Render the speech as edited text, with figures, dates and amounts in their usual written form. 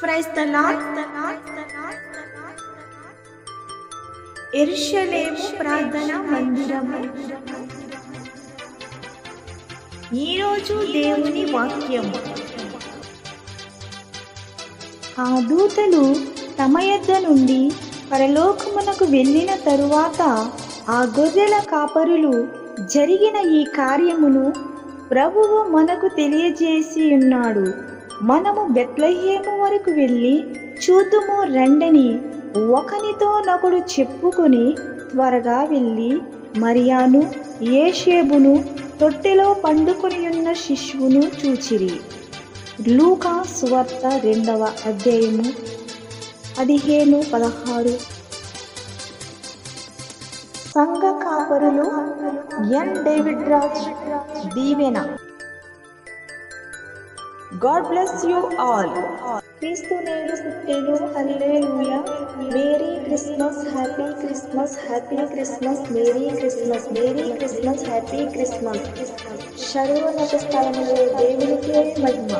Praise the lord. యెరూషలేము ప్రార్థన మందిరము. ఈరోజు దేవుని వాక్యము. ఆ దూతలు తమ యొద్ద నుండి పరలోకమునకు వెళ్ళిన తరువాత ఆ గొర్రెల కాపరులు జరిగిన ఈ కార్యమును ప్రభువు మనకు తెలియజేసి ఉన్నాడు. మనము బెత్లెహేము వరకు వెళ్ళి చూతుము రండని ఒకనితోనొకడు చెప్పుకొని త్వరగా వెళ్ళి మరియాను యేసేబును తొట్టెలో పండుకొని ఉన్న శిశువును చూచిరి. లూకా సువార్త 2వ అధ్యాయము 15-16. సంఘ కాపరులు ఎన్. డేవిడ్ రాజ్ దీవెన. God bless you all. క్రీస్తు నేడు పుట్టెను, హల్లెలూయా. Merry Christmas, happy Christmas, happy Christmas, merry Christmas, merry Christmas, happy Christmas. సర్వోన్నత స్థలములో దేవునికే మహిమ.